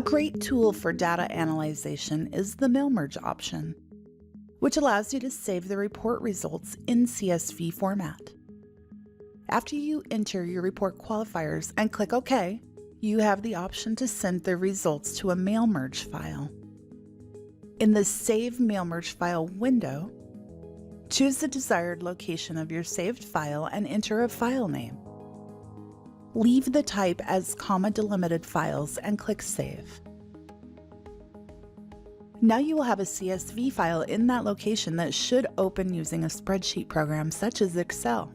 great tool for data analyzation is the mail merge option, which allows you to save the report results in CSV format. After you enter your report qualifiers and click OK, you have the option to send the results to a mail merge file. In the Save Mail Merge File window, choose the desired location of your saved file and enter a file name. Leave the type as comma-delimited files and click Save. Now you will have a CSV file in that location that should open using a spreadsheet program such as Excel.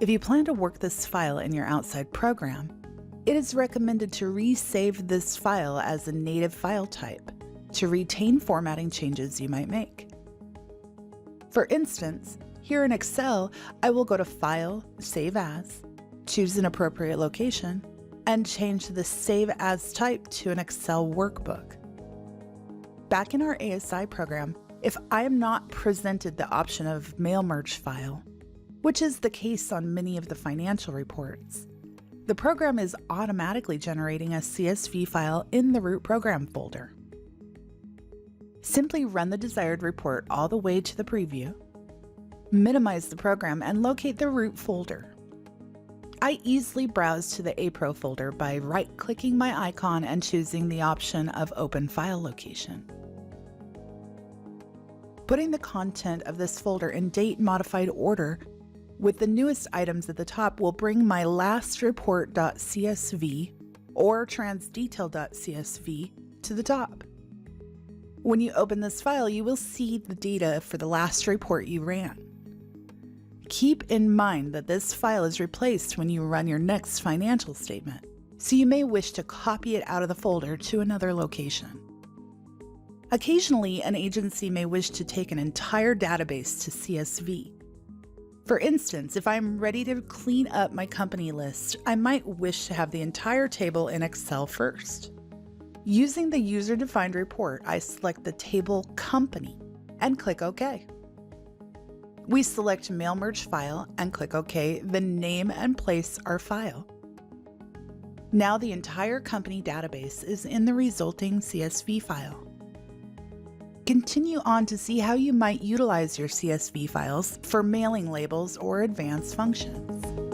If you plan to work this file in your outside program, it is recommended to resave this file as a native file type to retain formatting changes you might make. For instance, here in Excel, I will go to File, Save As, choose an appropriate location, and change the Save As type to an Excel workbook. Back in our ASI program, if I am not presented the option of Mail Merge File, which is the case on many of the financial reports, the program is automatically generating a CSV file in the root program folder. Simply run the desired report all the way to the preview, minimize the program, and locate the root folder. I easily browse to the APRO folder by right-clicking my icon and choosing the option of Open File Location. Putting the content of this folder in date-modified order with the newest items at the top will bring my last report.csv or transdetail.csv to the top. When you open this file, you will see the data for the last report you ran. Keep in mind that this file is replaced when you run your next financial statement, so you may wish to copy it out of the folder to another location. Occasionally, an agency may wish to take an entire database to CSV. For instance, if I'm ready to clean up my company list, I might wish to have the entire table in Excel first. Using the user-defined report, I select the table Company and click OK. We select Mail Merge File and click OK, then name and place our file. Now the entire company database is in the resulting CSV file. Continue on to see how you might utilize your CSV files for mailing labels or advanced functions.